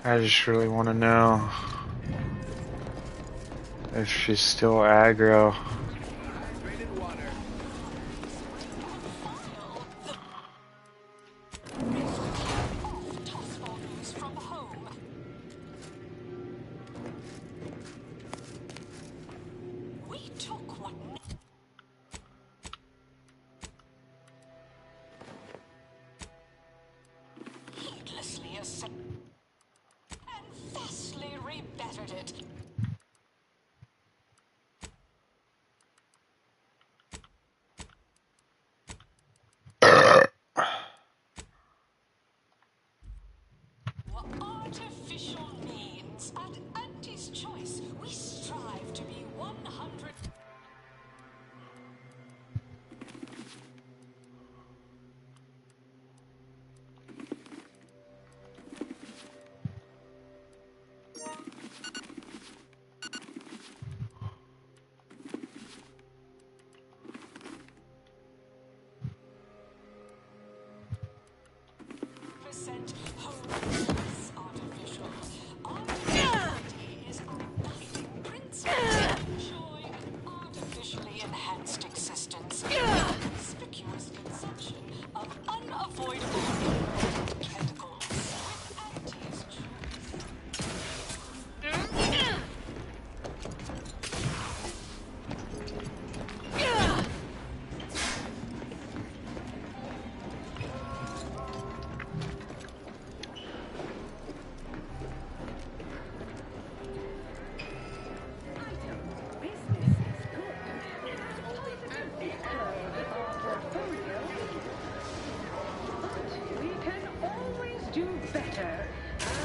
I just really want to know if she's still aggro.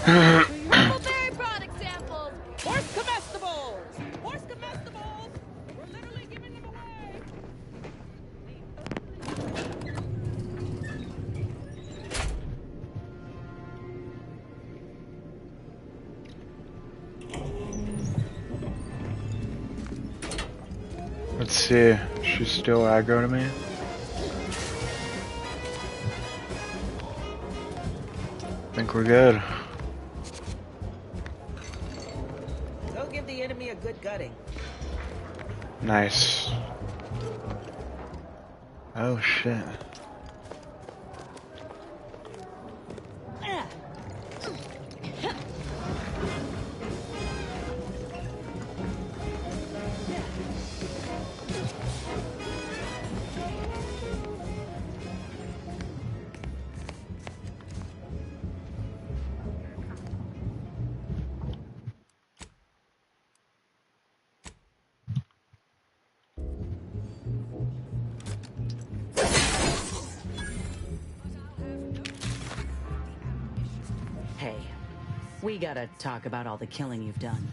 Berry product samples! Horse comestibles! Horse comestibles! We're literally giving them away! Let's see. She's still aggro to me. I think we're good. Go give the enemy a good gutting. Nice. Oh shit. We gotta talk about all the killing you've done.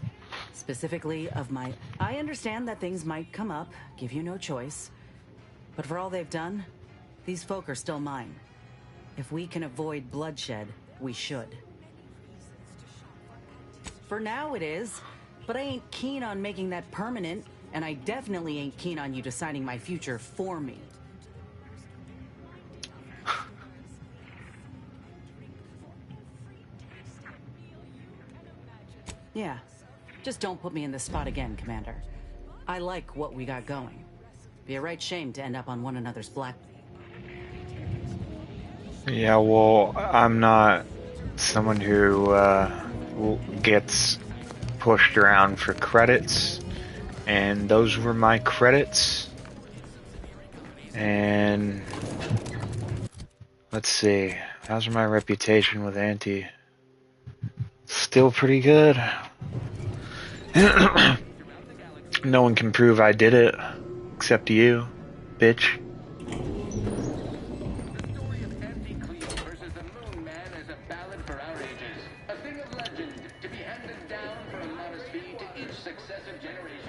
Specifically of my... I understand that things might come up, give you no choice. But for all they've done, these folk are still mine. If we can avoid bloodshed, we should. For now it is, but I ain't keen on making that permanent, and I definitely ain't keen on you deciding my future for me. Yeah, just don't put me in this spot again, Commander. I like what we got going. Be a right shame to end up on one another's black... Yeah, well, I'm not someone who gets pushed around for credits, and those were my credits. And let's see, how's my reputation with Auntie? Still pretty good. No one can prove I did it, except you, bitch.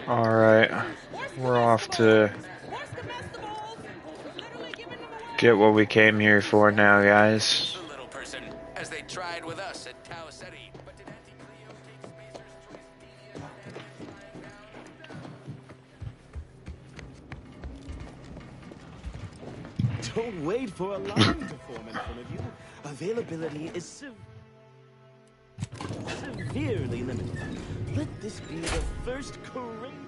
Alright, we're off to get what we came here for now, guys. Don't wait for a line to form in front of you. Availability is soon. severely limited. Let this be the first courageous...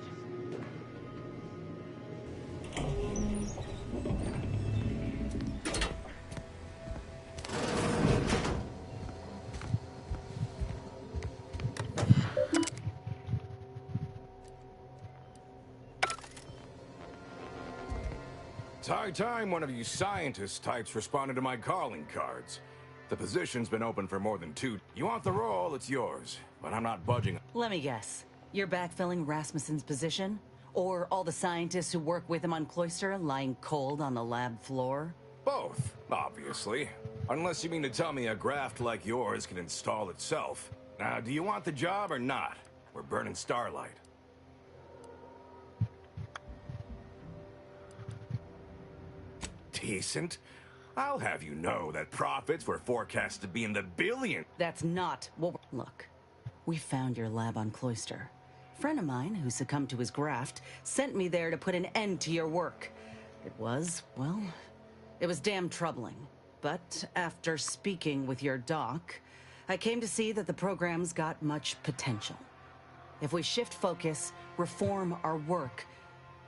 It's high time one of you scientist types responded to my calling cards. The position's been open for more than 2. You want the role, it's yours. But I'm not budging. Let me guess. You're backfilling Rasmussen's position? Or all the scientists who work with him on Cloister lying cold on the lab floor? Both, obviously. Unless you mean to tell me a graft like yours can install itself. Now, do you want the job or not? We're burning starlight. Decent. I'll have you know that profits were forecast to be in the billions. That's not what Look, we found your lab on Cloister. A friend of mine who succumbed to his graft sent me there to put an end to your work. It was damn troubling. But after speaking with your doc, I came to see that the program's got much potential. If we shift focus, reform our work,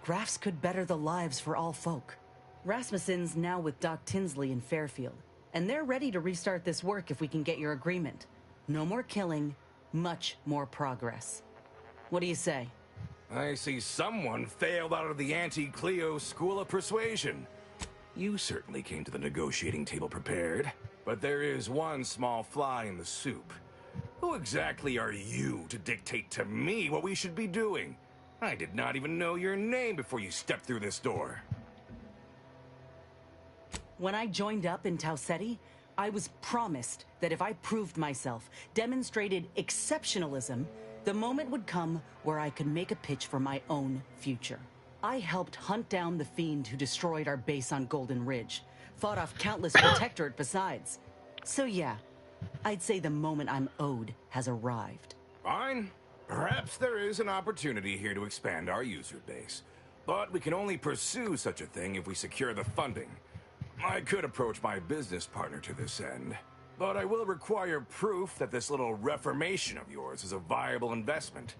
grafts could better the lives for all folk. Rasmussen's now with Doc Tinsley in Fairfield, and they're ready to restart this work if we can get your agreement. No more killing, much more progress. What do you say? I see someone failed out of the anti-Cleo School of Persuasion. You certainly came to the negotiating table prepared, but there is one small fly in the soup. Who exactly are you to dictate to me what we should be doing? I did not even know your name before you stepped through this door. When I joined up in Tau Ceti, I was promised that if I proved myself, demonstrated exceptionalism, the moment would come where I could make a pitch for my own future. I helped hunt down the fiend who destroyed our base on Golden Ridge, fought off countless protectorate besides. So yeah, I'd say the moment I'm owed has arrived. Fine. Perhaps there is an opportunity here to expand our user base. But we can only pursue such a thing if we secure the funding. I could approach my business partner to this end, but I will require proof that this little reformation of yours is a viable investment.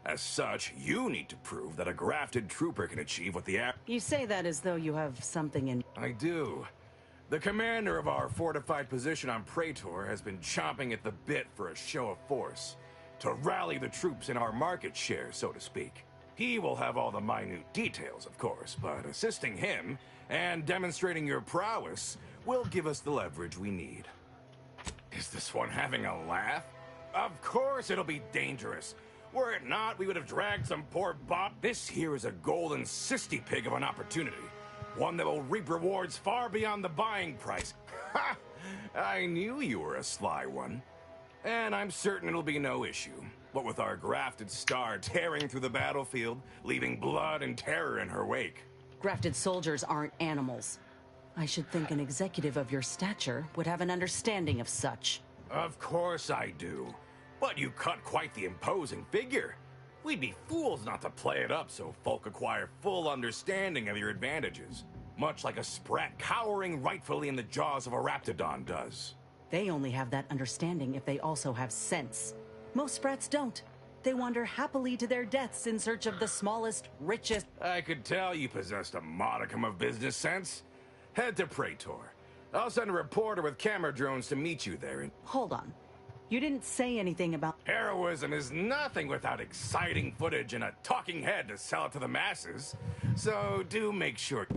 As such, you need to prove that a grafted trooper can achieve what the You say that as though you have something in... I do. The commander of our fortified position on Praetor has been chomping at the bit for a show of force, to rally the troops in our market share, so to speak. He will have all the minute details, of course, but assisting him and demonstrating your prowess will give us the leverage we need. Is this one having a laugh? Of course it'll be dangerous. Were it not, we would have dragged some poor Bob. This here is a golden cysty pig of an opportunity. One that will reap rewards far beyond the buying price. Ha! I knew you were a sly one. And I'm certain it'll be no issue. What with our grafted star tearing through the battlefield, leaving blood and terror in her wake. Grafted soldiers aren't animals. I should think an executive of your stature would have an understanding of such. Of course I do. But you cut quite the imposing figure. We'd be fools not to play it up so folk acquire full understanding of your advantages. Much like a sprat cowering rightfully in the jaws of a raptidon does. They only have that understanding if they also have sense. Most sprats don't. They wander happily to their deaths in search of the smallest, richest... I could tell you possessed a modicum of business sense. Head to Praetor. I'll send a reporter with camera drones to meet you there. Hold on. You didn't say anything about... Heroism is nothing without exciting footage and a talking head to sell it to the masses. So do make sure...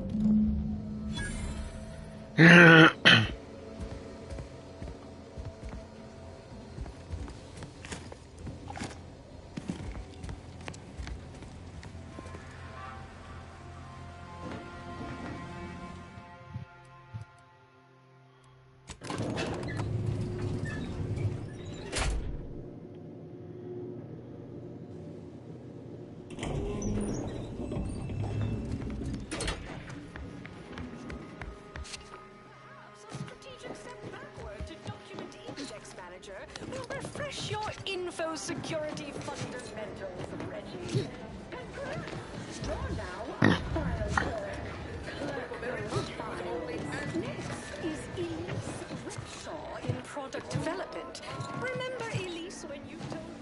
Will refresh your info security fundamentals, Reggie. You're now Next is Elise Whipshaw in product development. Remember Elise when you told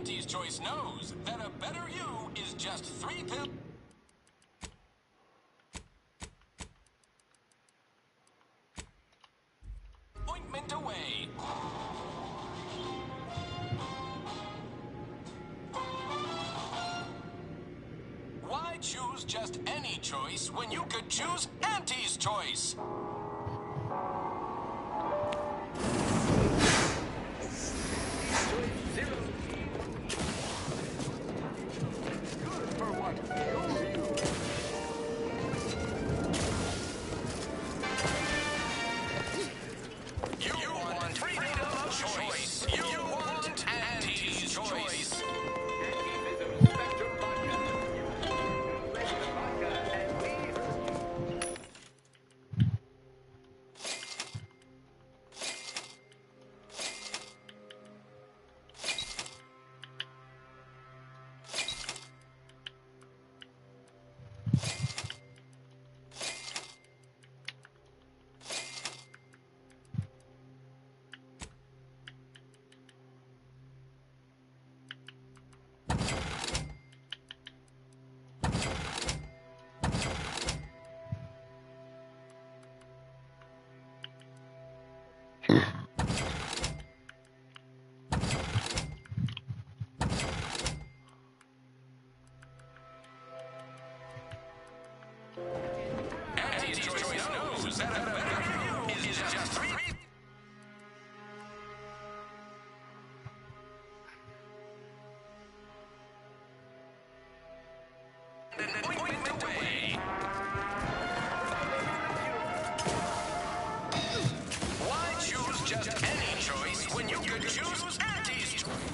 Auntie's Choice knows that a better you is just 3 pills. Ointment away. Why choose just any choice when you could choose Auntie's Choice? You want freedom of choice. You want Auntie's Choice. Auntie's Choice knows that a better you is just 3. Ointment away. Why choose just any choice when you could choose Auntie's Choice?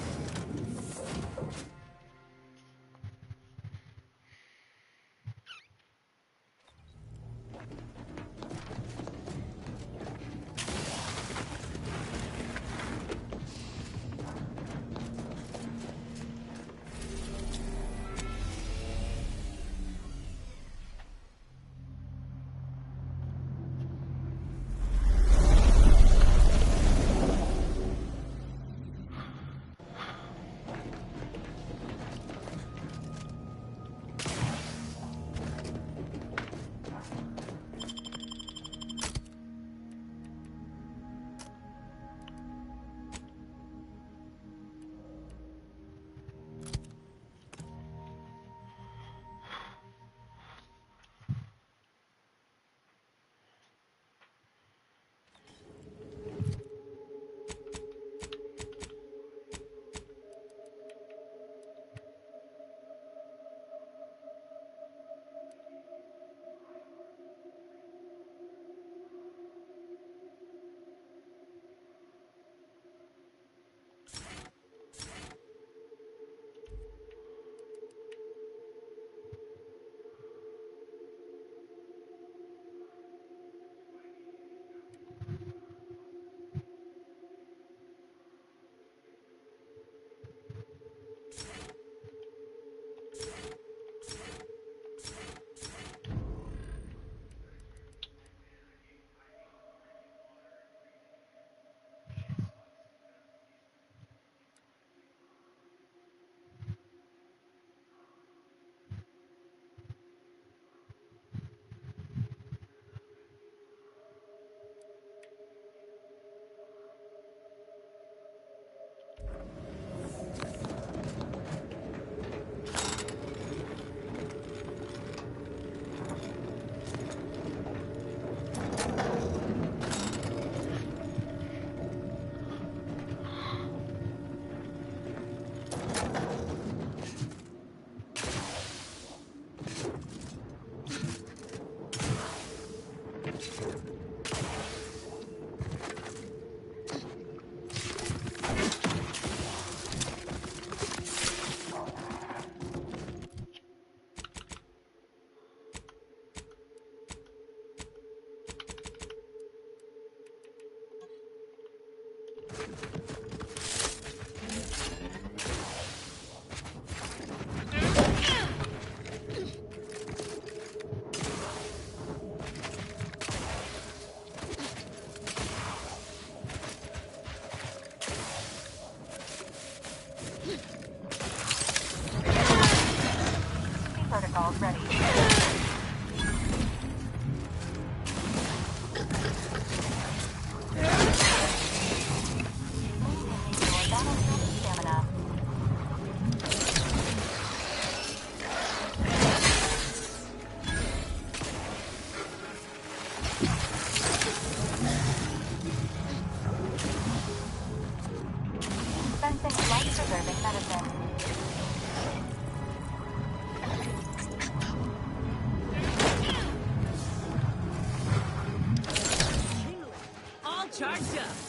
charged up.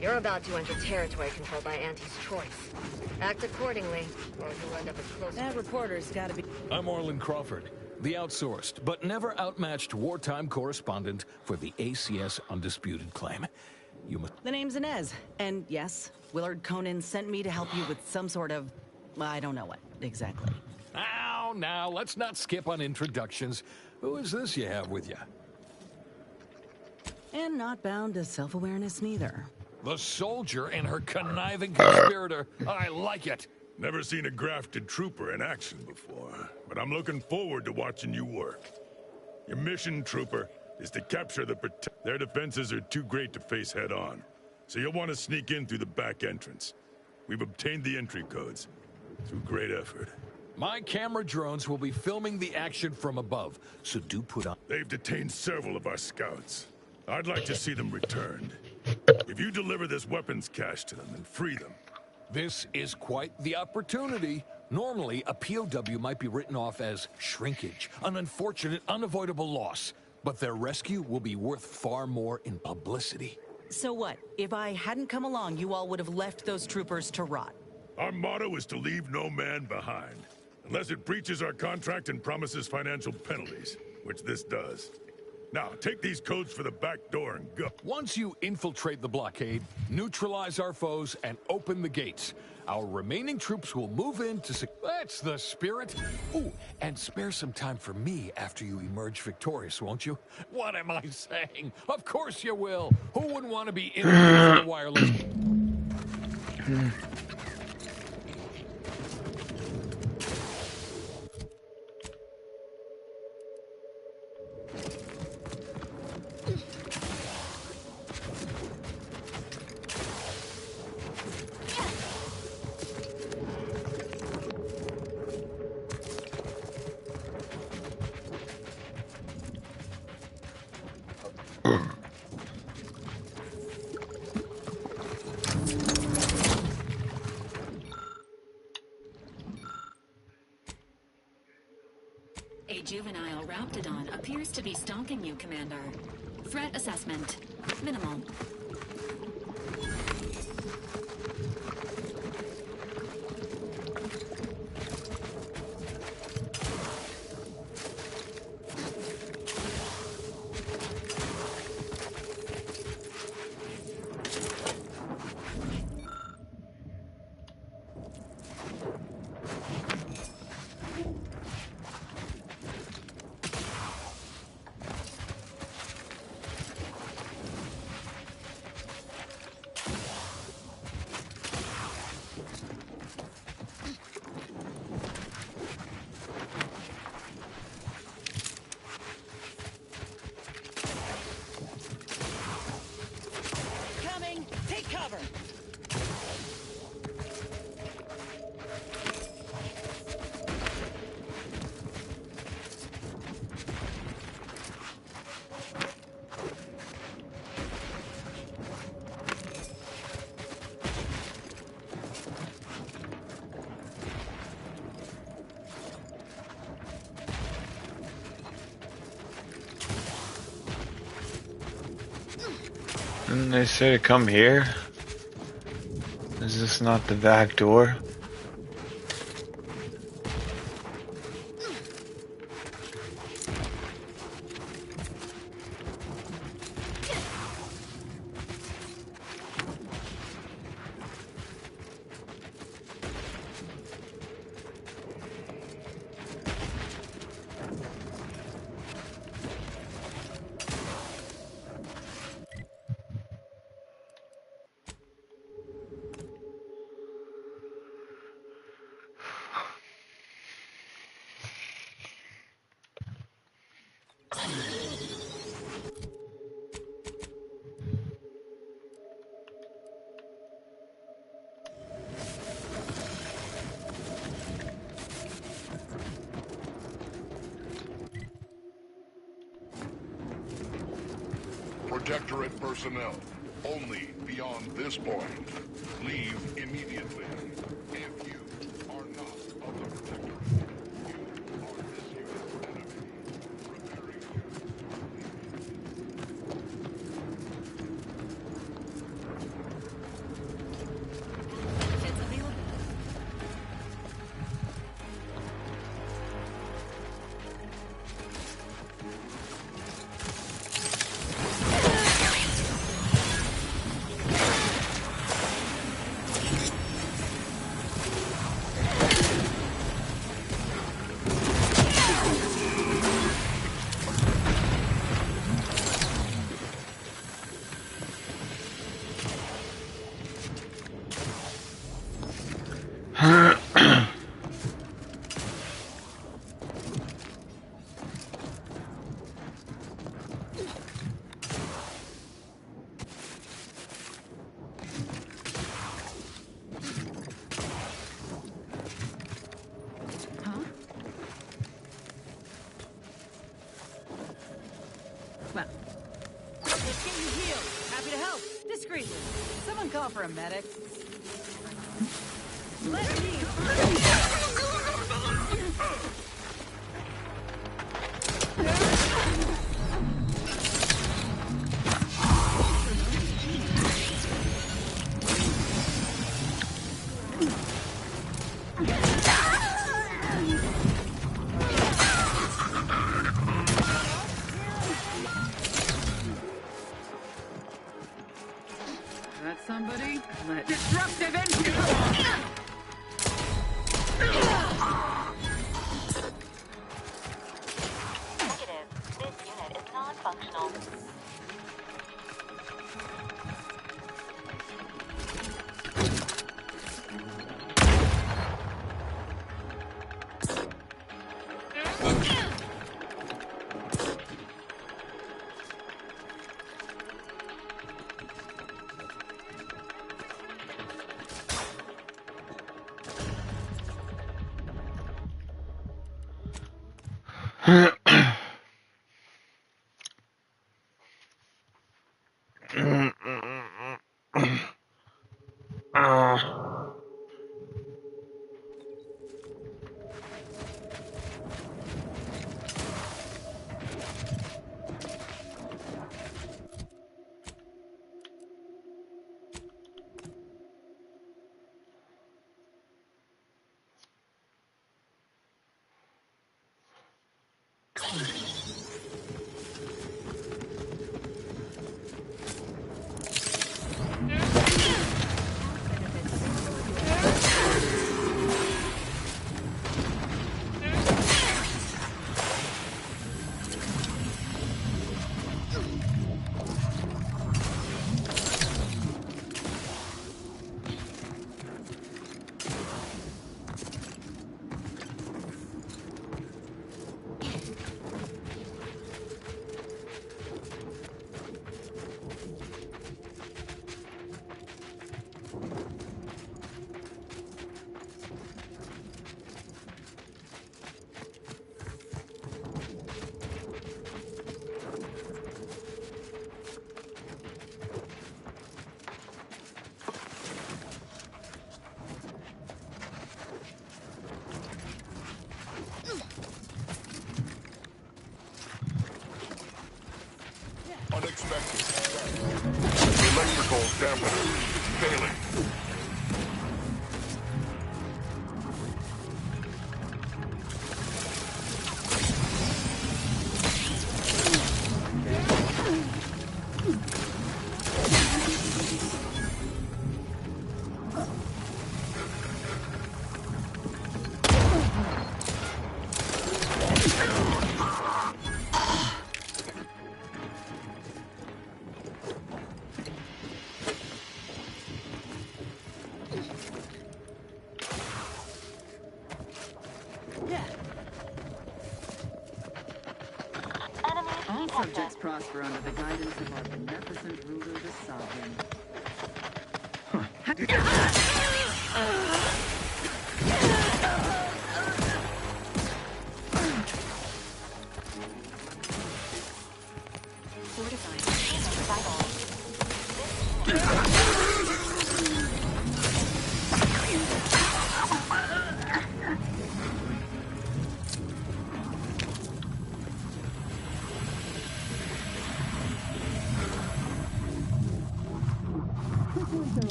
You're about to enter territory controlled by Auntie's choice. Act accordingly, or you'll end up as close That to... reporter's gotta be... I'm Orlin Crawford, the outsourced, but never outmatched wartime correspondent for the ACS Undisputed Claim. You must... The name's Inez, and yes, Willard Conan sent me to help you with some sort of... I don't know what, exactly. Now, let's not skip on introductions. Who is this you have with you? And not bound to self-awareness neither. The soldier and her conniving conspirator. I like it. Never seen a grafted trooper in action before, but I'm looking forward to watching you work. Your mission, trooper, is to capture the Their defenses are too great to face head-on, so you'll want to sneak in through the back entrance. We've obtained the entry codes through great effort. My camera drones will be filming the action from above, so do put on... They've detained several of our scouts. I'd like to see them returned. If you deliver this weapons cache to them and free them... This is quite the opportunity. Normally, a POW might be written off as shrinkage, an unfortunate, unavoidable loss. But their rescue will be worth far more in publicity. So what? If I hadn't come along, you all would have left those troopers to rot. Our motto is to leave no man behind, unless it breaches our contract and promises financial penalties, which this does. Now, take these codes for the back door and go. Once you infiltrate the blockade, neutralize our foes, and open the gates, our remaining troops will move in to... That's the spirit. Ooh, and spare some time for me after you emerge victorious, won't you? What am I saying? Of course you will. Who wouldn't want to be interviewed for the wireless? A juvenile Raptidon appears to be stalking you, Commander. Threat assessment. Minimal. Didn't they say to come here? Is this not the back door? Protectorate personnel, only beyond this point. Leave immediately. If you are not of the Protectorate, you are this unit's enemy. Preparing you. It's available. Well, just getting healed. Happy to help. Discreetly. Someone call for a medic. Let me. That somebody? Let disruptive entry. Negative. This unit is non-functional. Unexpected. Electrical dampener failing. All subjects prosper under the guidance of our beneficent ruler, the Sovereign. Fortified.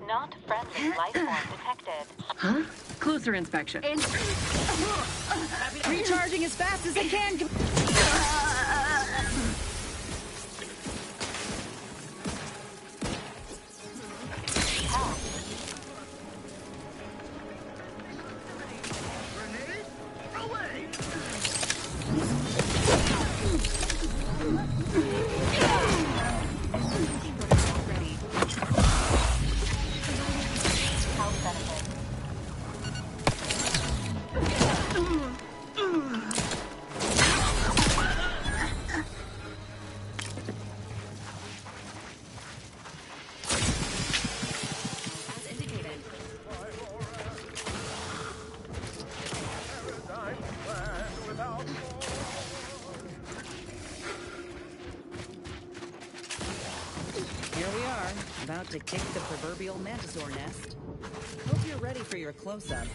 Not friendly life form detected. Huh? Closer inspection. Recharging as fast as I can. Here we are, about to kick the proverbial mantisaur nest. Hope you're ready for your close-up.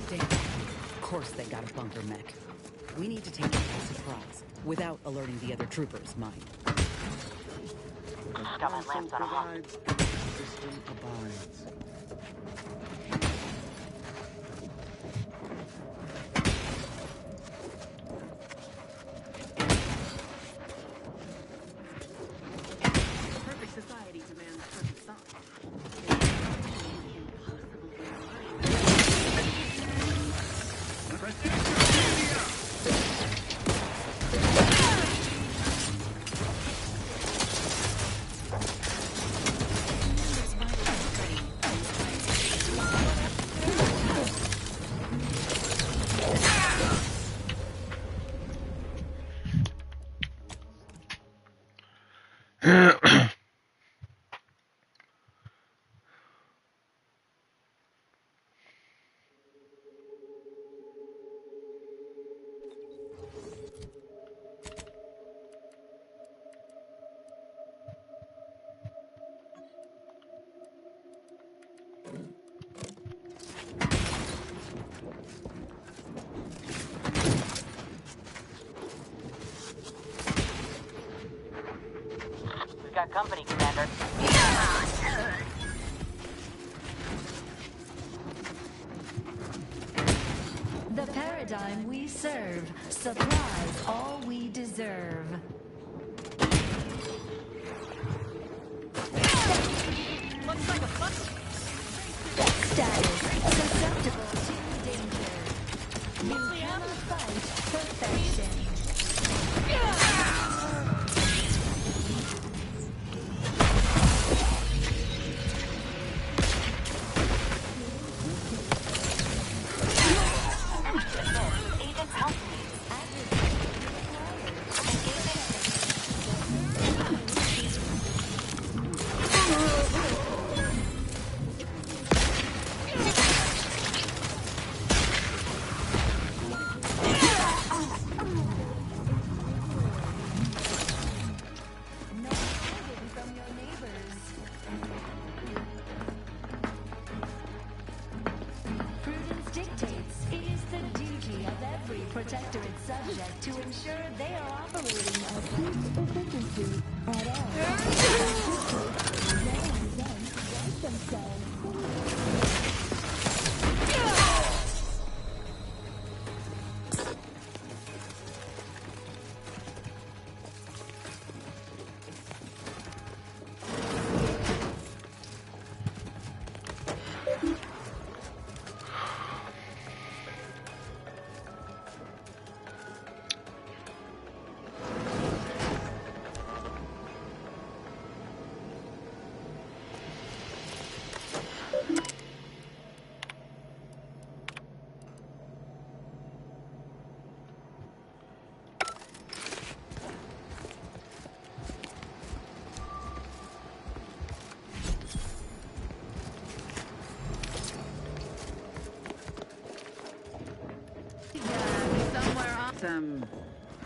Damn, of course they got a bunker mech. We need to take them by surprise, without alerting the other troopers, mind. Government lamps on a hawk. System abides. Perfect society demands perfect song. We've got company, Commander. The paradigm we serve supplies all we deserve. Looks like a fun. Status susceptible to danger. You cannot fight perfection. Agent help me. No hiding from your neighbors. Prudence dictates it is the duty of every protectorate subject to ensure they are operating at peak efficiency at all. They and them protect themselves. Somewhere awesome.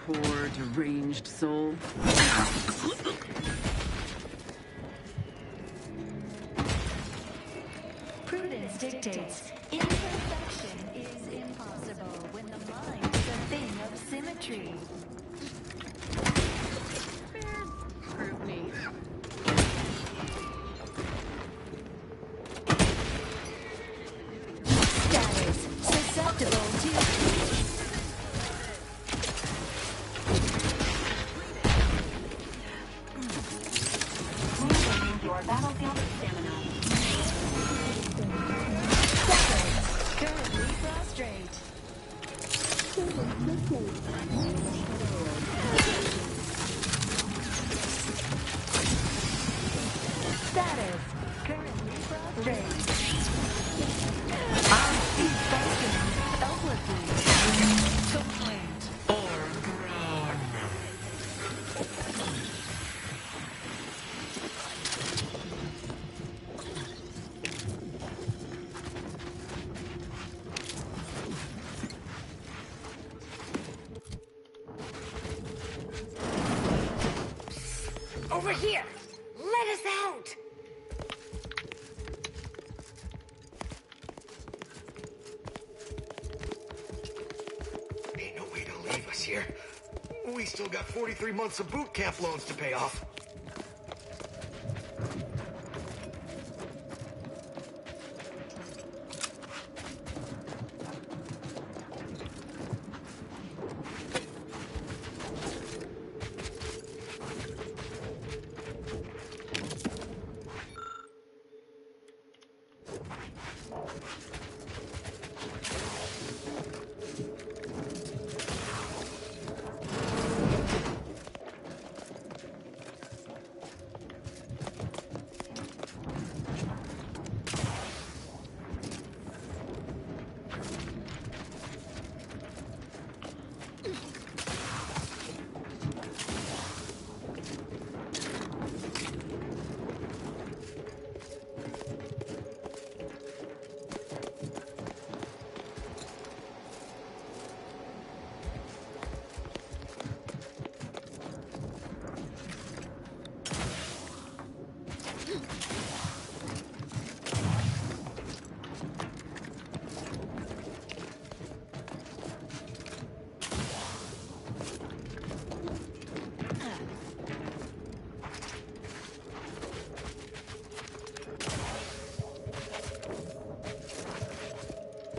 Poor, deranged soul. Prudence dictates imperfection is impossible when the mind is a thing of symmetry. Scrutiny. Status susceptible to Your battlefield stamina. currently prostrate. Status currently prostrate. Our speed functions helplessly. Complaint or groan. Over here! Let us out! Ain't no way to leave us here. We still got 43 months of boot camp loans to pay off.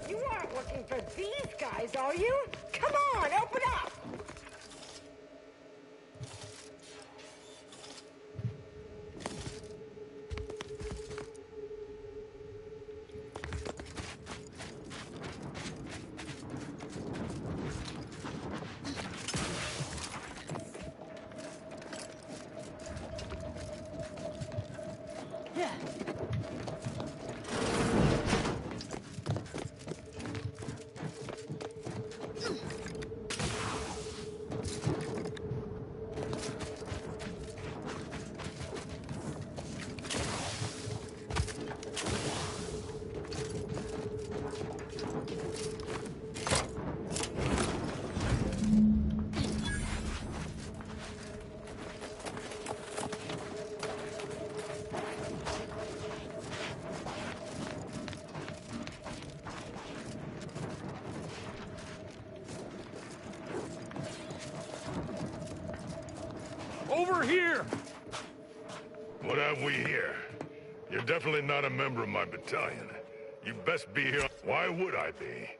You aren't looking for these guys, are you? Come on, open up! Over here! What have we here? You're definitely not a member of my battalion. You best be here. Why would I be?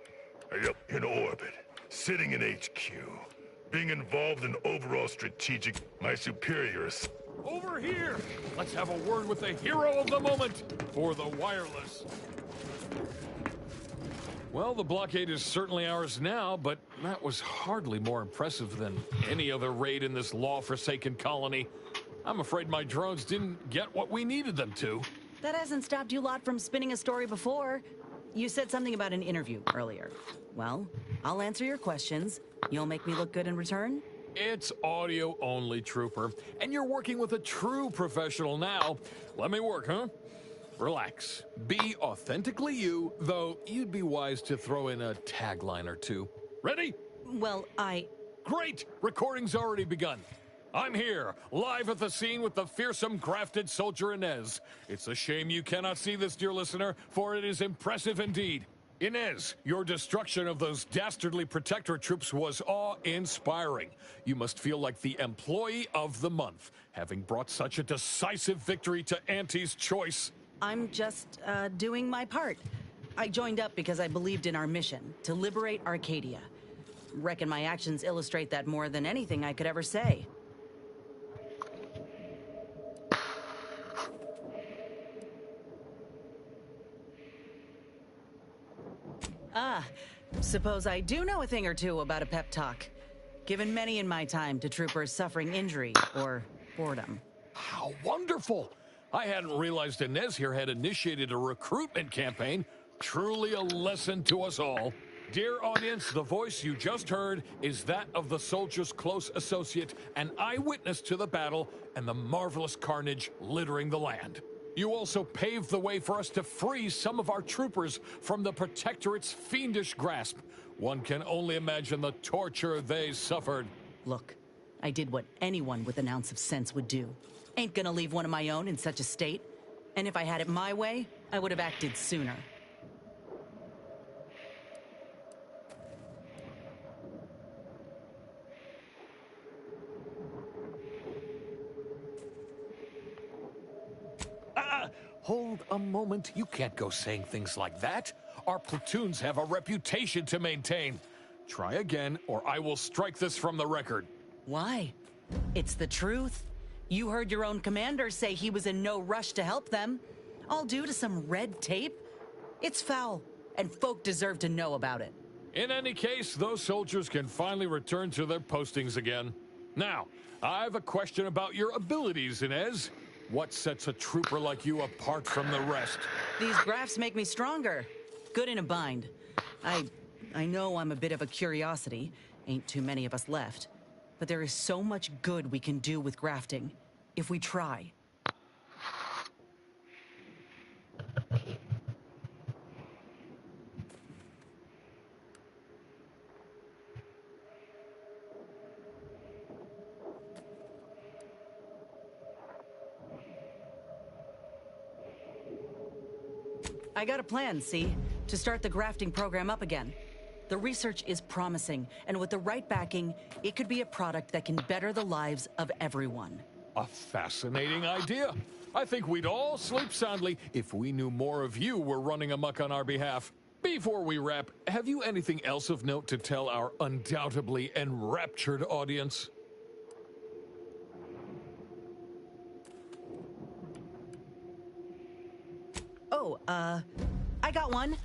Are you in orbit, sitting in HQ, being involved in overall strategic... My superiors... Over here! Let's have a word with the hero of the moment for the wireless. Well, the blockade is certainly ours now, but that was hardly more impressive than any other raid in this law-forsaken colony. I'm afraid my drones didn't get what we needed them to. That hasn't stopped you lot from spinning a story before. You said something about an interview earlier. Well, I'll answer your questions. You'll make me look good in return? It's audio only, Trooper. And you're working with a true professional now. Let me work, huh? Relax. Be authentically you, though you'd be wise to throw in a tagline or two. Ready? Well, Great! Recording's already begun. I'm here, live at the scene with the fearsome grafted soldier Inez. It's a shame you cannot see this, dear listener, for it is impressive indeed. Inez, your destruction of those dastardly protector troops was awe-inspiring. You must feel like the employee of the month, having brought such a decisive victory to Auntie's choice. I'm just, doing my part. I joined up because I believed in our mission, to liberate Arcadia. Reckon my actions illustrate that more than anything I could ever say. Ah, suppose I do know a thing or two about a pep talk. Given many in my time to troopers suffering injury or boredom. How wonderful! I hadn't realized Inez here had initiated a recruitment campaign. Truly a lesson to us all. Dear audience, the voice you just heard is that of the soldier's close associate, an eyewitness to the battle and the marvelous carnage littering the land. You also paved the way for us to free some of our troopers from the Protectorate's fiendish grasp. One can only imagine the torture they suffered. Look, I did what anyone with an ounce of sense would do. Ain't gonna leave one of my own in such a state. And if I had it my way, I would have acted sooner. Hold a moment. You can't go saying things like that. Our platoons have a reputation to maintain. Try again, or I will strike this from the record. Why? It's the truth. You heard your own commander say he was in no rush to help them. All due to some red tape? It's foul, and folk deserve to know about it. In any case, those soldiers can finally return to their postings again. Now, I have a question about your abilities, Inez. What sets a trooper like you apart from the rest? These graphs make me stronger. Good in a bind. I know I'm a bit of a curiosity. Ain't too many of us left. But there is so much good we can do with grafting, if we try. I got a plan, see? To start the grafting program up again. The research is promising, and with the right backing, it could be a product that can better the lives of everyone. A fascinating idea. I think we'd all sleep soundly if we knew more of you were running amok on our behalf. Before we wrap, have you anything else of note to tell our undoubtedly enraptured audience? Oh, I got one.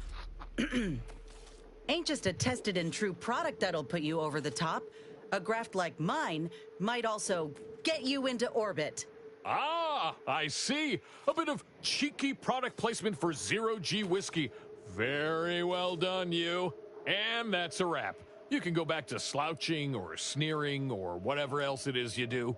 Ain't just a tested and true product that'll put you over the top. A graft like mine might also get you into orbit. Ah, I see. A bit of cheeky product placement for zero-G whiskey. Very well done, you. And that's a wrap. You can go back to slouching or sneering or whatever else it is you do.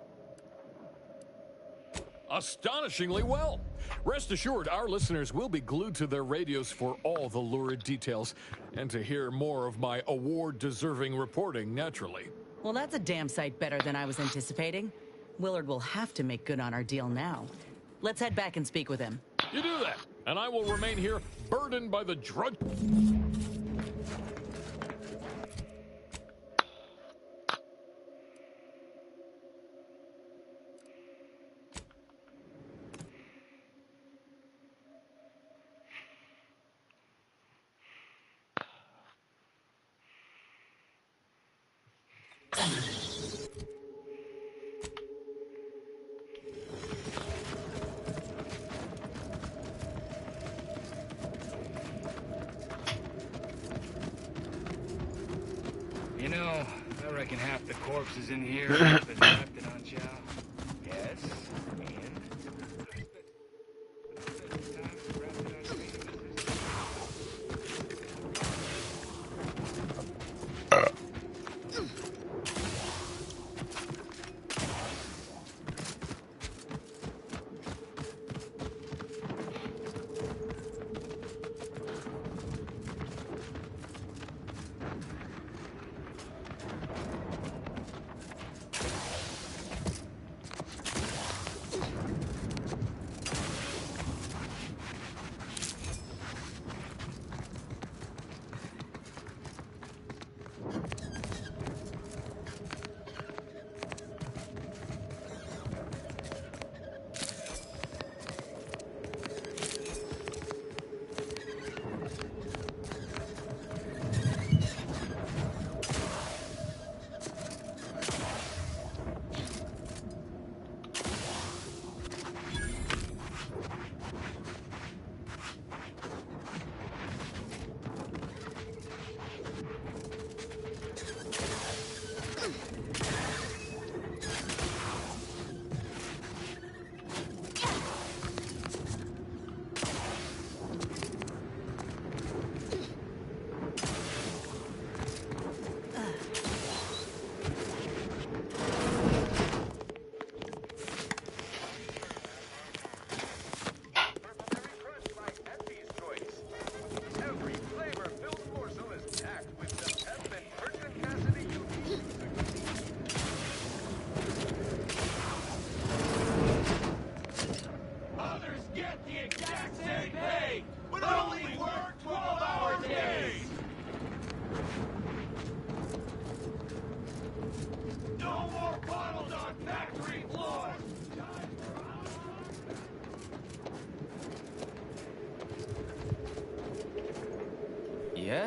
Astonishingly well. Rest assured, our listeners will be glued to their radios for all the lurid details, and to hear more of my award-deserving reporting, naturally. Well, that's a damn sight better than I was anticipating. Willard will have to make good on our deal now. Let's head back and speak with him. You do that, and I will remain here, burdened by the drug... You know, I reckon half the corpses in here have been grafted on Chow. Yes, and...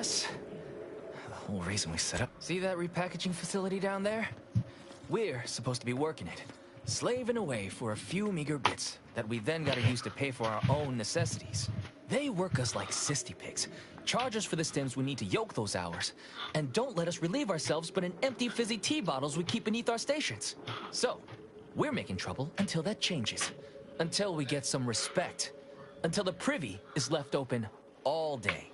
guess. The whole reason we set up. See that repackaging facility down there? We're supposed to be working it, slaving away for a few meager bits that we then gotta use to pay for our own necessities. They work us like cysty pigs, charge us for the stems we need to yoke those hours, and don't let us relieve ourselves but in empty fizzy tea bottles we keep beneath our stations. So, we're making trouble until that changes. Until we get some respect. Until the privy is left open all day.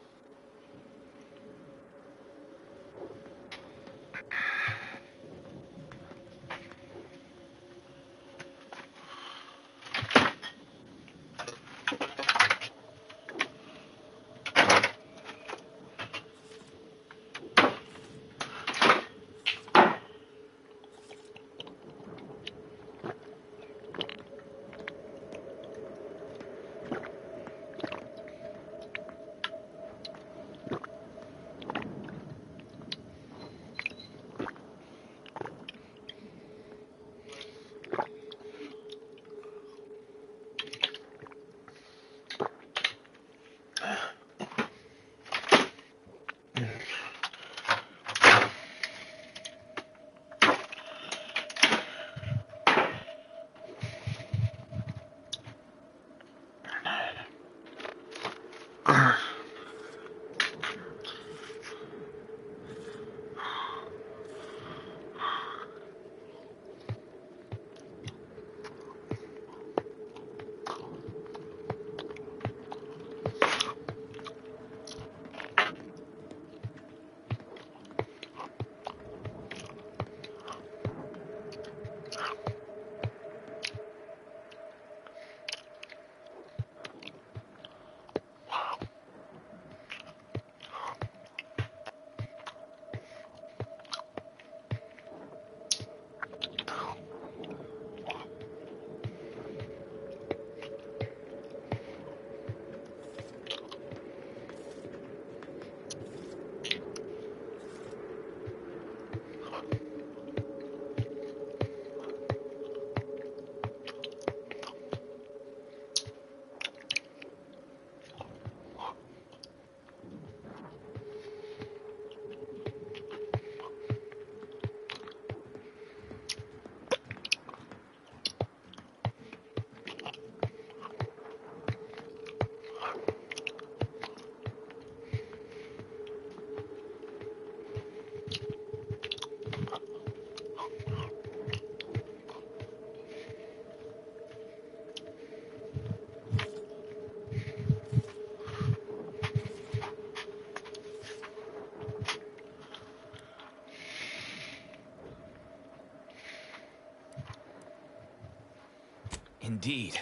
Indeed.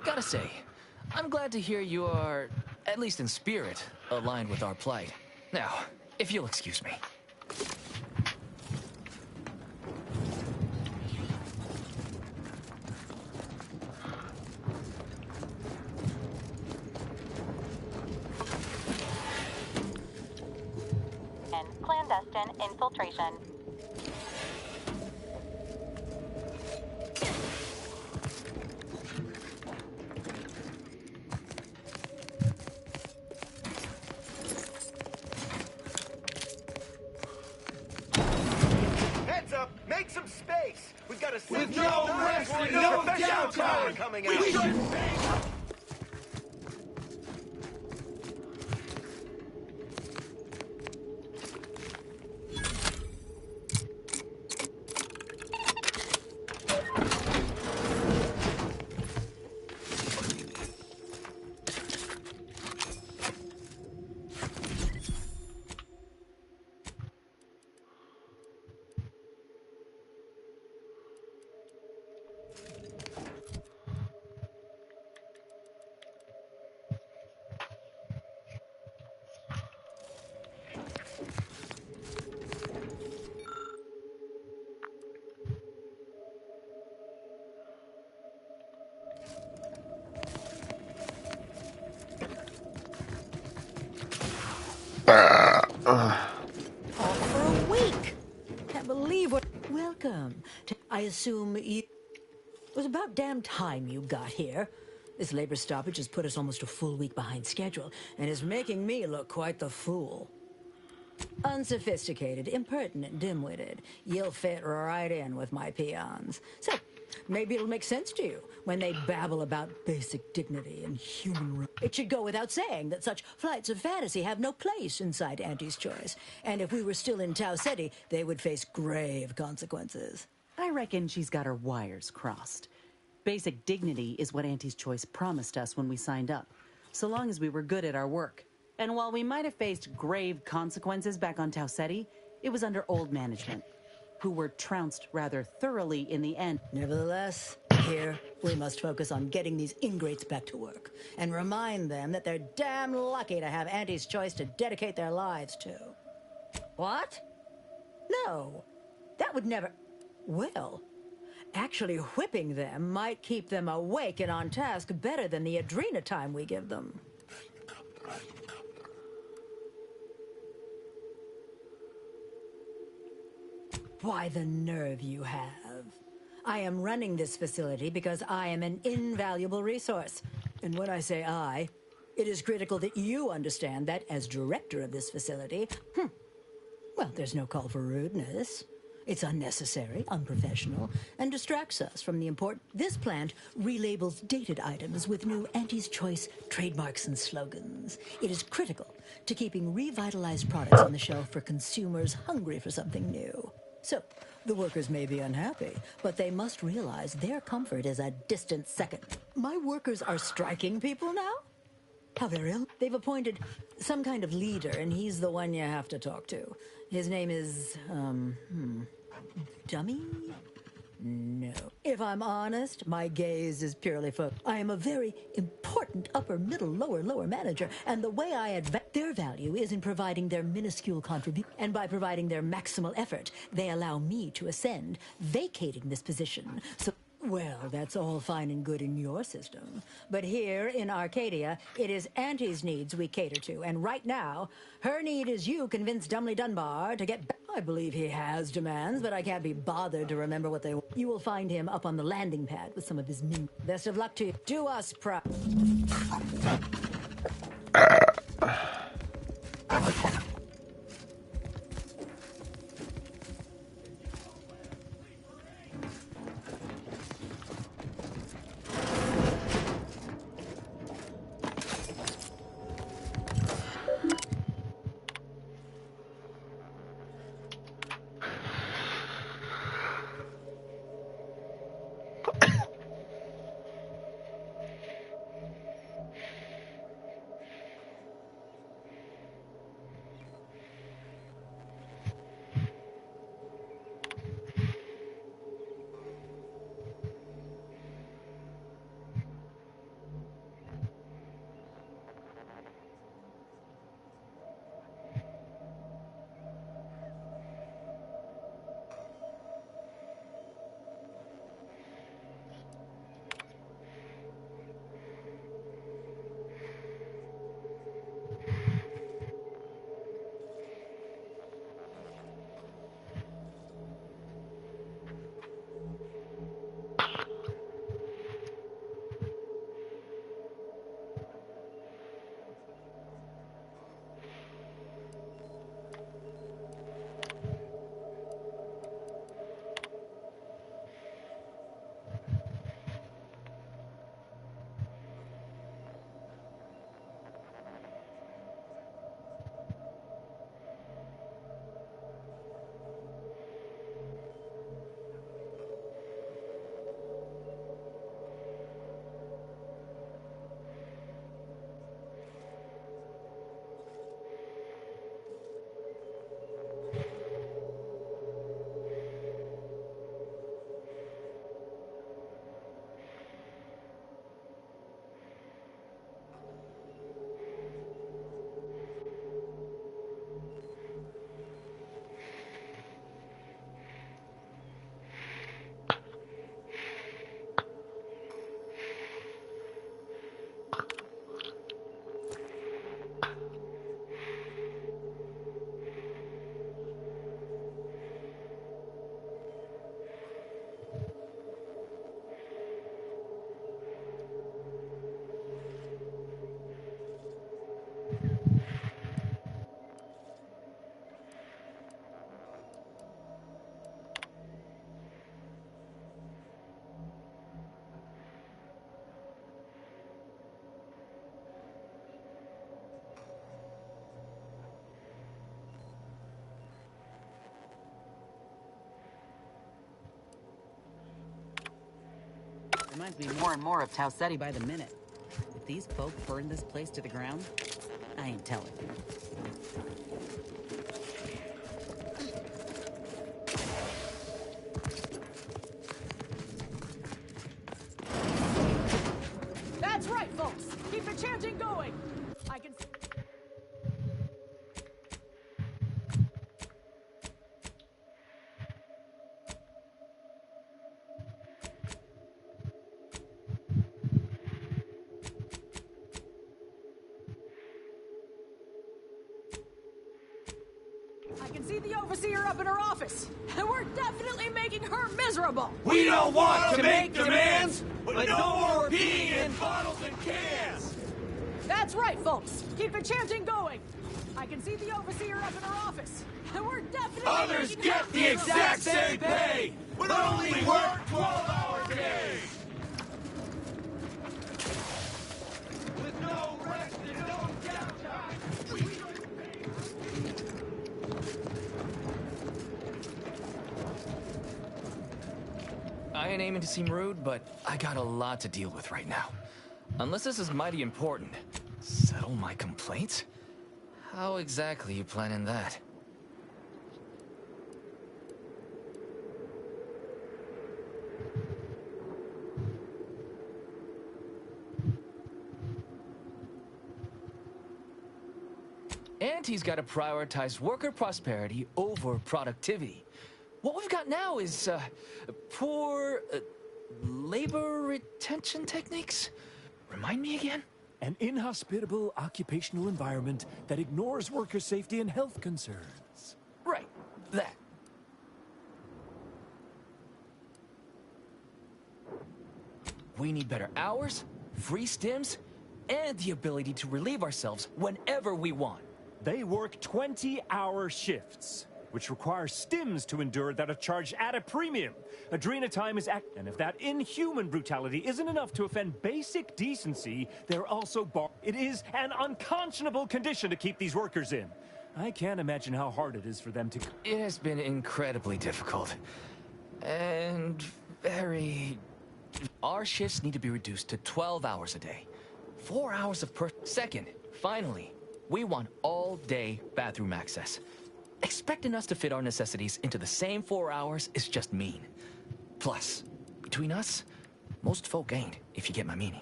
Gotta say, I'm glad to hear you are, at least in spirit, aligned with our plight. Now, if you'll excuse me. Clandestine infiltration. Heads up! Make some space! We've got a With no rest and no downtime, coming we out. should Off for a week. Can't believe what. Welcome. I assume you. It was about damn time you got here. This labor stoppage has put us almost a full week behind schedule and is making me look quite the fool. Unsophisticated, impertinent, dim-witted. You'll fit right in with my peons. So, maybe it'll make sense to you when they babble about basic dignity and human rights. It should go without saying that such flights of fantasy have no place inside Auntie's Choice. And if we were still in Tau Ceti, they would face grave consequences. I reckon she's got her wires crossed. Basic dignity is what Auntie's Choice promised us when we signed up, so long as we were good at our work. And while we might have faced grave consequences back on Tau Ceti, it was under old management, who were trounced rather thoroughly in the end. Nevertheless, here, we must focus on getting these ingrates back to work, and remind them that they're damn lucky to have Auntie's Choice to dedicate their lives to. What? No, that would never... Well, actually whipping them might keep them awake and on task better than the adrena time we give them. Why, the nerve you have. I am running this facility because I am an invaluable resource. And when I say I, it is critical that you understand that as director of this facility, well, there's no call for rudeness. It's unnecessary, unprofessional, and distracts us from the important... This plant relabels dated items with new Auntie's Choice trademarks and slogans. It is critical to keeping revitalized products on the shelf for consumers hungry for something new. So, the workers may be unhappy, but they must realize their comfort is a distant second. My workers are striking people now? How very ill. They've appointed some kind of leader, and he's the one you have to talk to. His name is, Dummy? No. If I'm honest, my gaze is purely focused. I am a very important upper, middle, lower manager, and the way I advance their value is in providing their minuscule contribution. And by providing their maximal effort, they allow me to ascend, vacating this position. So, well, that's all fine and good in your system. But here in Arcadia, it is Auntie's needs we cater to, and right now, her need is you convince Dumley Dunbar to get back. I believe he has demands, but I can't be bothered to remember what they want. You will find him up on the landing pad with some of his men. Best of luck to you. Do us proud. Reminds me more and more of Tau Ceti by the minute. If these folk burn this place to the ground, I ain't telling you. That's right, folks. Keep the chanting going. I can. I can see the overseer up in her office, and we're definitely making her miserable. We don't want to make demands, but no more peeing in bottles and cans! That's right, folks. Keep the chanting going. I can see the overseer up in her office, and we're definitely Others making get her the miserable. exact same pay, but only work 12-hour days! With no rest and no downtime! I ain't aiming to seem rude, but I got a lot to deal with right now. Unless this is mighty important. Settle my complaints? How exactly you planning that? Auntie's got to prioritize worker prosperity over productivity. What we've got now is, poor, labor retention techniques? Remind me again? An inhospitable occupational environment that ignores worker safety and health concerns. Right, that. We need better hours, free stims, and the ability to relieve ourselves whenever we want. They work 20-hour shifts, which requires stims to endure that are charged at a premium. Adrena time is and if that inhuman brutality isn't enough to offend basic decency, they're also It is an unconscionable condition to keep these workers in. I can't imagine how hard it is for them to... It has been incredibly difficult. And very... Our shifts need to be reduced to 12 hours a day. 4 hours of Second, finally, we want all-day bathroom access. Expecting us to fit our necessities into the same 4 hours is just mean. Plus, between us, most folk ain't, if you get my meaning.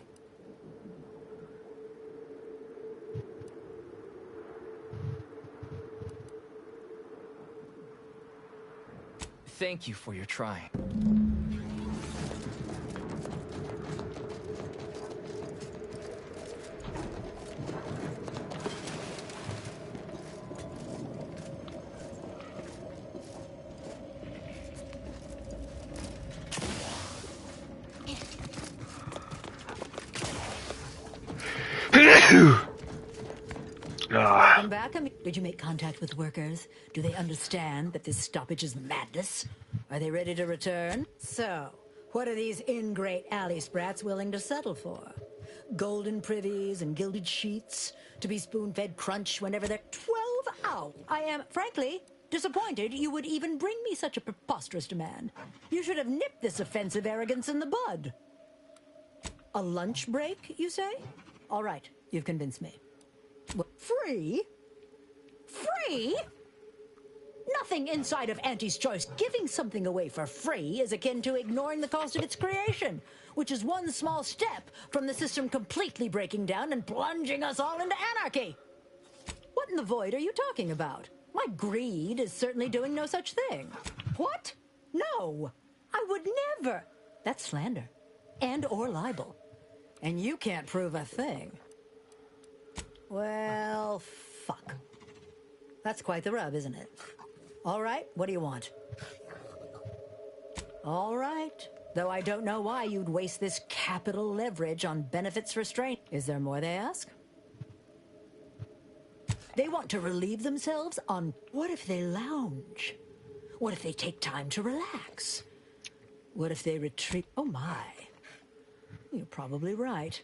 Thank you for your trying. Welcome back. Did you make contact with workers? Do they understand that this stoppage is madness? Are they ready to return? So, what are these ingrate alley sprats willing to settle for? Golden privies and gilded sheets? To be spoon-fed crunch whenever they're 12 hours? I am, frankly, disappointed you would even bring me such a preposterous demand. You should have nipped this offensive arrogance in the bud. A lunch break, you say? All right, you've convinced me. Free? Free? Nothing inside of Auntie's Choice giving something away for free is akin to ignoring the cost of its creation, which is one small step from the system completely breaking down and plunging us all into anarchy. What in the void are you talking about? My greed is certainly doing no such thing. What? No, I would never. That's slander and or libel. And you can't prove a thing. Well, fuck. That's quite the rub, isn't it? All right, what do you want? All right, though I don't know why you'd waste this capital leverage on benefits restraint. Is there more they ask? They want to relieve themselves on... What if they lounge? What if they take time to relax? What if they retreat? Oh my. You're probably right.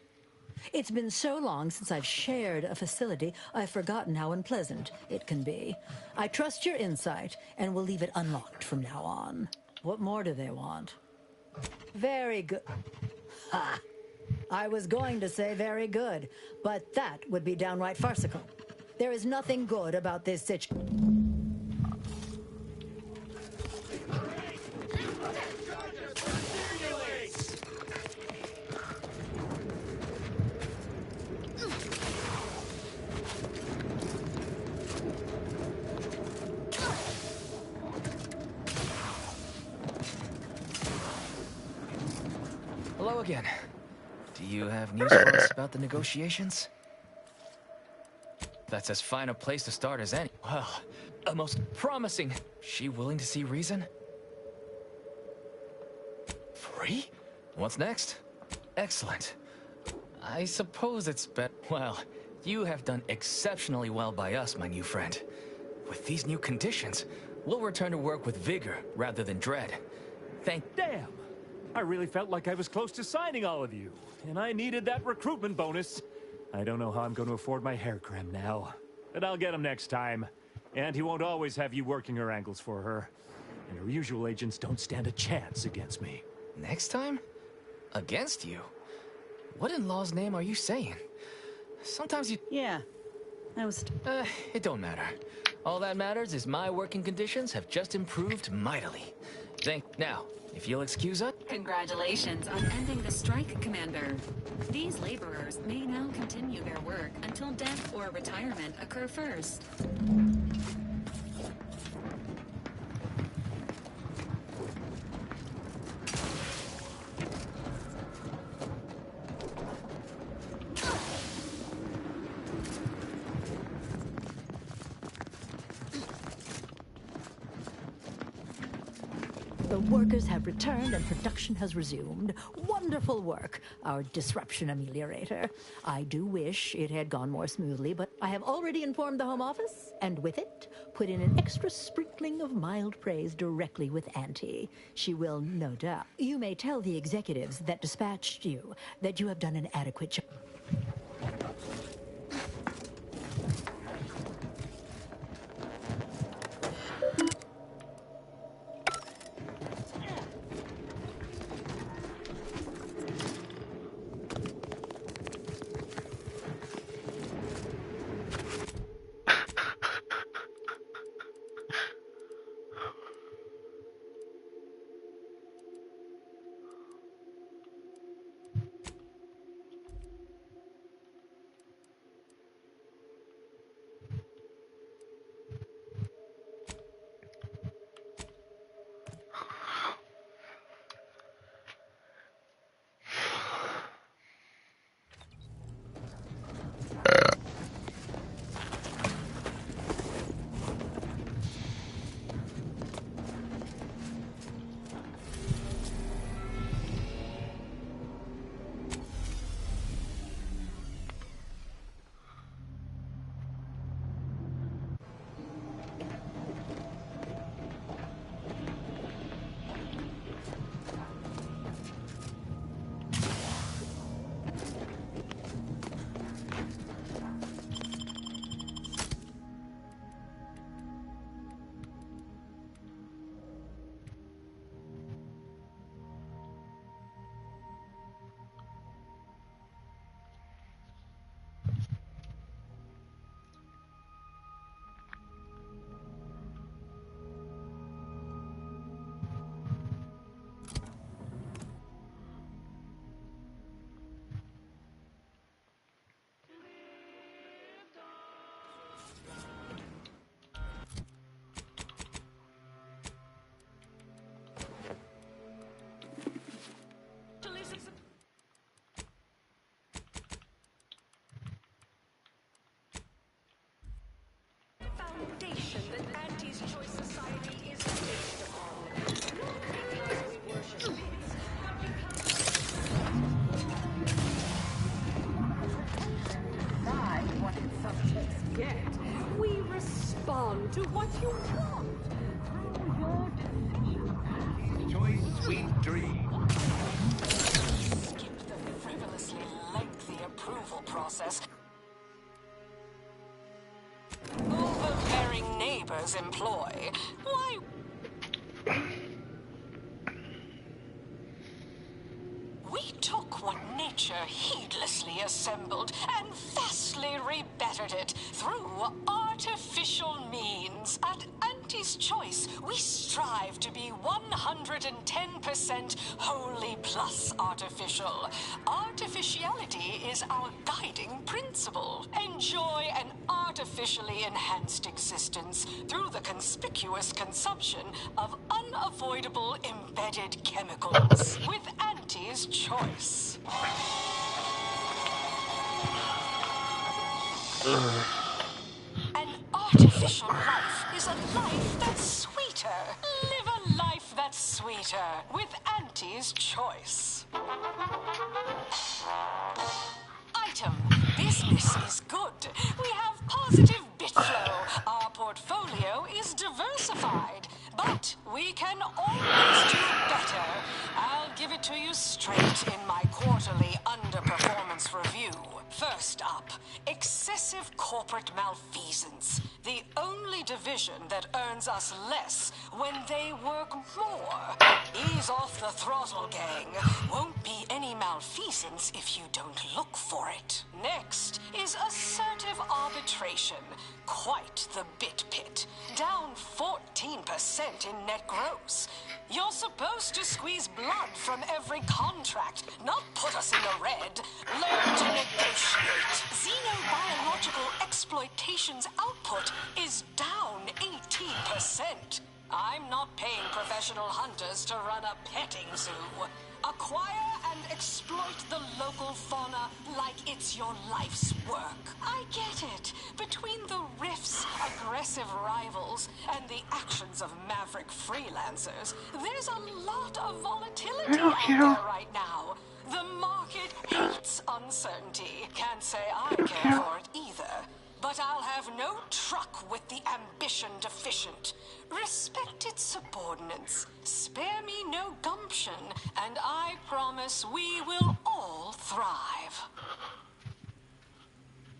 It's been so long since I've shared a facility, I've forgotten how unpleasant it can be. I trust your insight, and will leave it unlocked from now on. What more do they want? Very good. Ha! I was going to say very good, but that would be downright farcical. There is nothing good about this situation. Hello again. Do you have news for us about the negotiations? That's as fine a place to start as any. Well, a most promising. She willing to see reason? Free? What's next? Excellent. I suppose it's well, you have done exceptionally well by us, my new friend. With these new conditions, we'll return to work with vigor rather than dread. Damn! I really felt like I was close to signing all of you, and I needed that recruitment bonus. I don't know how I'm going to afford my hair creme now, but I'll get him next time. And he won't always have you working her angles for her. And her usual agents don't stand a chance against me. Next time? Against you? What in law's name are you saying? Sometimes you... Yeah, I was... it don't matter. All that matters is my working conditions have just improved mightily. Now, if you'll excuse us... Congratulations on ending the strike, Commander. These laborers may now continue their work until death or retirement occur first. The workers have returned and production has resumed. Wonderful work, our disruption ameliorator. I do wish it had gone more smoothly, but I have already informed the Home Office, and with it, put in an extra sprinkling of mild praise directly with Auntie. She will, no doubt. You may tell the executives that dispatched you that you have done an adequate job. Foundation that Auntie's Choice Society is based upon. Not because we worship pigs, but because what its subjects get. We respond to what you want. Through your decision. Choice sweet dream. Skip the frivolously lengthy approval process. Overbearing neighbors employ. Why? We took creature heedlessly assembled and vastly rebettered it through artificial means. At Auntie's Choice, we strive to be 110% wholly plus artificial. Artificiality is our guiding principle. Enjoy an artificially enhanced existence through the conspicuous consumption of unavoidable embedded chemicals with Auntie's Choice. An artificial life is a life that's sweeter. Live a life that's sweeter with Auntie's Choice. Item. Business is good. We have positive bit flow. Our portfolio is diversified. But we can always do better. I'll give it to you straight in my quarterly underperformance review. First up, excessive corporate malfeasance. The only division that earns us less when they work more. Ease off the throttle, gang. Won't be any malfeasance if you don't look for it. Next is assertive arbitration. Quite the bit pit. Down 14% in net gross. You're supposed to squeeze blood from every contract, not put us in the red. Learn to negotiate. Xenobiological exploitation's output is down 18%. I'm not paying professional hunters to run a petting zoo. Acquire and exploit the local fauna like it's your life's work. I get it. Between the rifts, aggressive rivals, and the actions of maverick freelancers, there's a lot of volatility out there right now. The market hates uncertainty. Can't say I care for it either. But I'll have no truck with the ambition deficient. Respect its subordinates. Spare me no gumption, and I promise we will all thrive.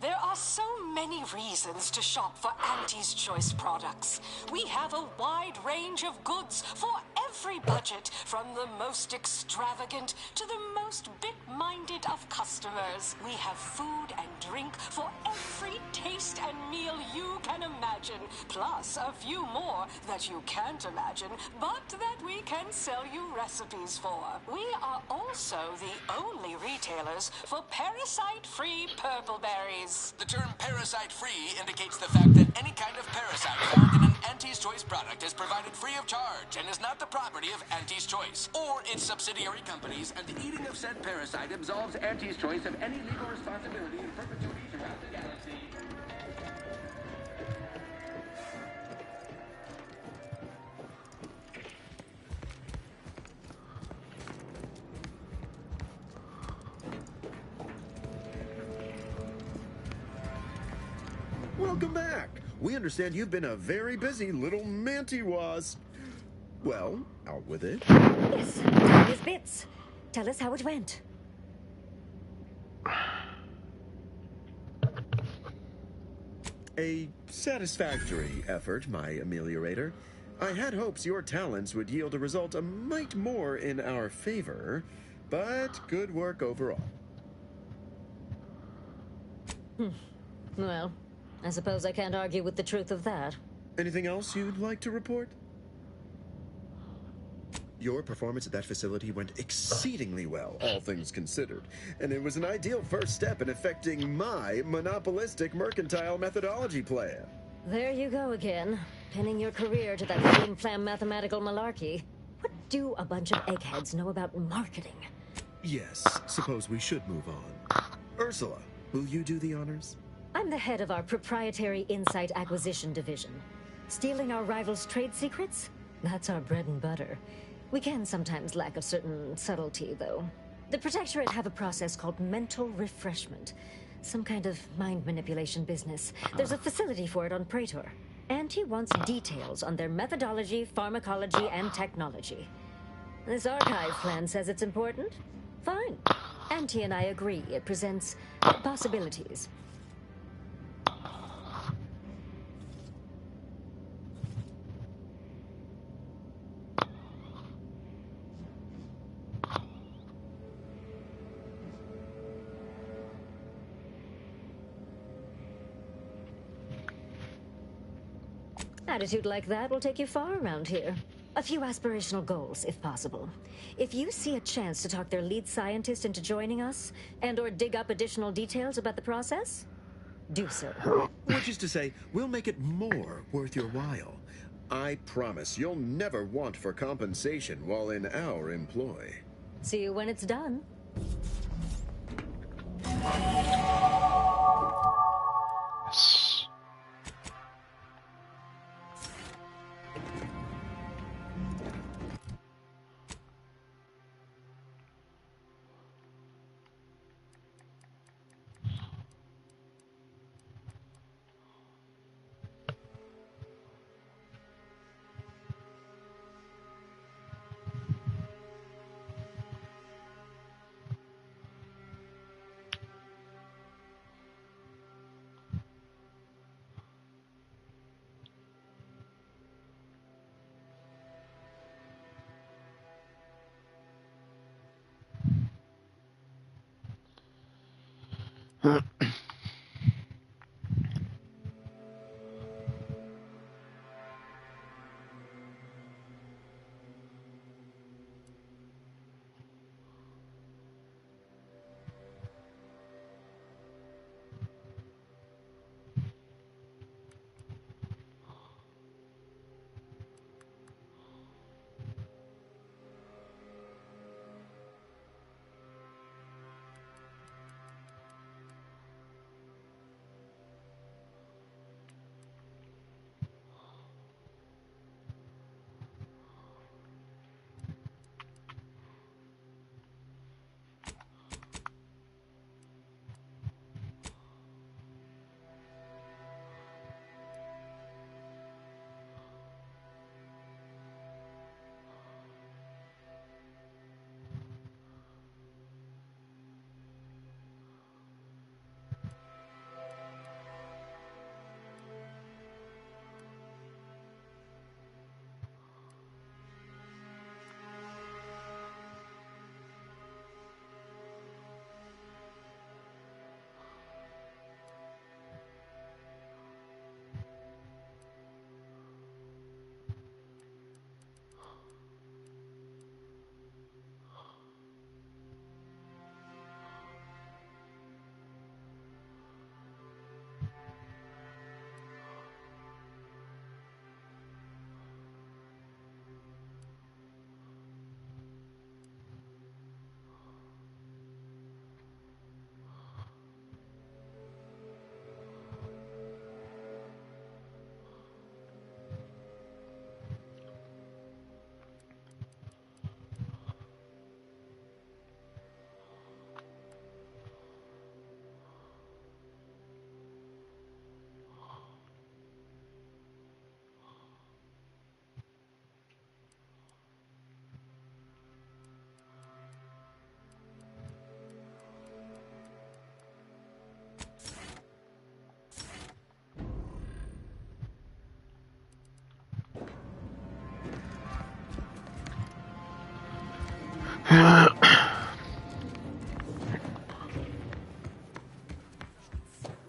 There are so many reasons to shop for Auntie's Choice products. We have a wide range of goods for every budget, from the most extravagant to the most bit-minded of customers. We have food and drink for every taste and meal you can imagine, plus a few more that you can't imagine, but that we can sell you recipes for. We are also the only retailers for parasite-free purple berries. The term parasite-free indicates the fact that any kind of parasite found in an Auntie's Choice product is provided free of charge and is not the property of Auntie's Choice or its subsidiary companies, and the eating of said parasite absolves Auntie's Choice of any legal responsibility in perpetuity throughout the galaxy. Welcome back. We understand you've been a very busy little manty-wasp. Well, out with it. Yes, time is bits. Tell us how it went. A satisfactory effort, my ameliorator. I had hopes your talents would yield a result a mite more in our favor, but good work overall. Well, I suppose I can't argue with the truth of that. Anything else you'd like to report? Your performance at that facility went exceedingly well, all things considered. And it was an ideal first step in effecting my monopolistic mercantile methodology plan. There you go again, pinning your career to that flim-flam mathematical malarkey. What do a bunch of eggheads know about marketing? Yes, suppose we should move on. Ursula, will you do the honors? I'm the head of our proprietary insight acquisition division. Stealing our rivals' trade secrets? That's our bread and butter. We can sometimes lack a certain subtlety, though. The Protectorate have a process called mental refreshment. Some kind of mind manipulation business. There's a facility for it on Praetor. Auntie wants details on their methodology, pharmacology, and technology. This archive plan says it's important? Fine. Auntie and I agree it presents possibilities. Attitude like that will take you far around here. A few aspirational goals, if possible. If you see a chance to talk their lead scientist into joining us, and/or dig up additional details about the process, do so. Which is to say, we'll make it more worth your while. I promise you'll never want for compensation while in our employ. See you when it's done. Yes.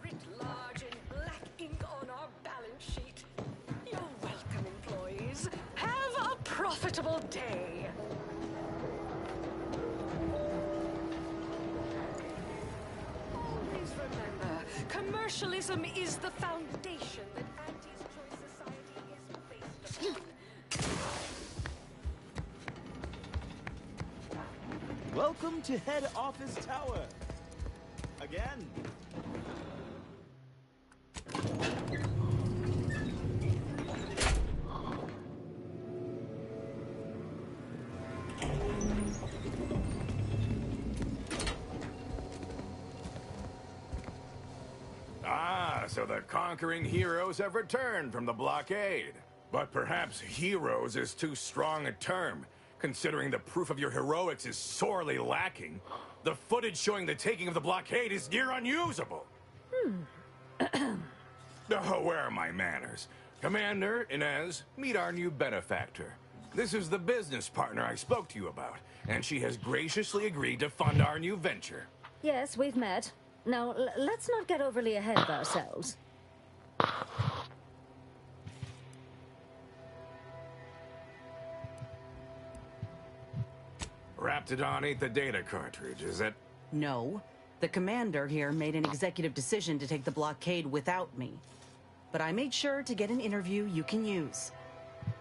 Writ large in black ink on our balance sheet. You're welcome, employees. Have a profitable day. Always remember, commercialism is the foundation that Auntie's Choice Society is based upon. Welcome to Head Office Tower. Again. Ah, so the conquering heroes have returned from the blockade. But perhaps heroes is too strong a term, considering the proof of your heroics is sorely lacking. The footage showing the taking of the blockade is near unusable. Oh, where are my manners? Commander, Inez, meet our new benefactor. This is the business partner I spoke to you about, and she has graciously agreed to fund our new venture. Yes, we've met. Now, let's not get overly ahead of ourselves. Raptidon ate the data cartridge, is it? No. The commander here made an executive decision to take the blockade without me. But I made sure to get an interview you can use.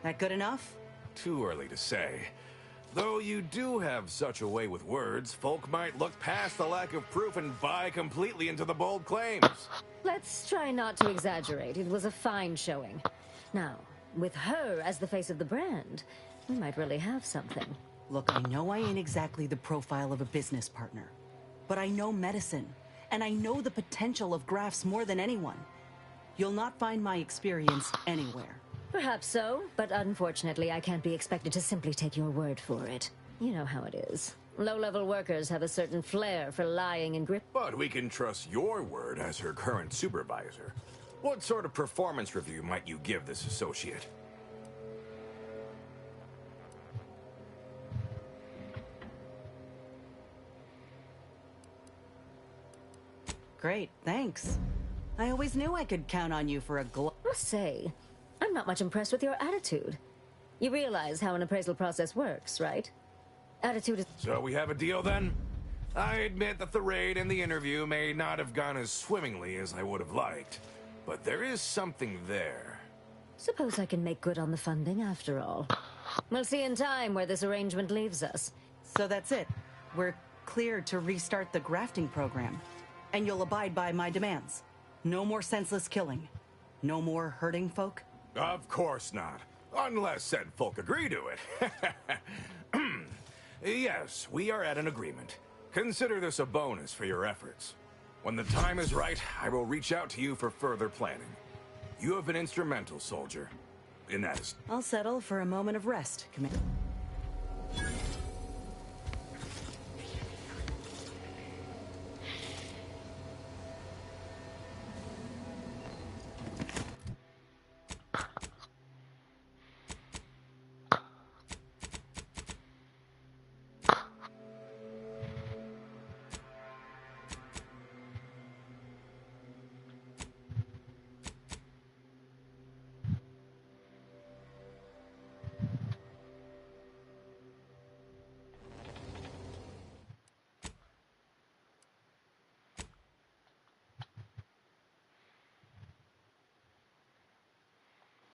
That good enough? Too early to say. Though you do have such a way with words, folk might look past the lack of proof and buy completely into the bold claims. Let's try not to exaggerate. It was a fine showing. Now, with her as the face of the brand, we might really have something. Look, I know I ain't exactly the profile of a business partner, but I know medicine, and I know the potential of grafts more than anyone. You'll not find my experience anywhere. Perhaps so, but unfortunately I can't be expected to simply take your word for it. You know how it is. Low-level workers have a certain flair for lying and grip. But we can trust your word as her current supervisor. What sort of performance review might you give this associate? Great, thanks. I always knew I could count on you for a Must say, I'm not much impressed with your attitude. You realize how an appraisal process works, right? Attitude is... So we have a deal then? I admit that the raid and the interview may not have gone as swimmingly as I would have liked, but there is something there. Suppose I can make good on the funding after all. We'll see in time where this arrangement leaves us. So that's it. We're cleared to restart the grafting program. And you'll abide by my demands. No more senseless killing. No more hurting folk? Of course not. Unless said folk agree to it. Yes, we are at an agreement. Consider this a bonus for your efforts. When the time is right, I will reach out to you for further planning. You have been instrumental, soldier. In that... I'll settle for a moment of rest, Commander.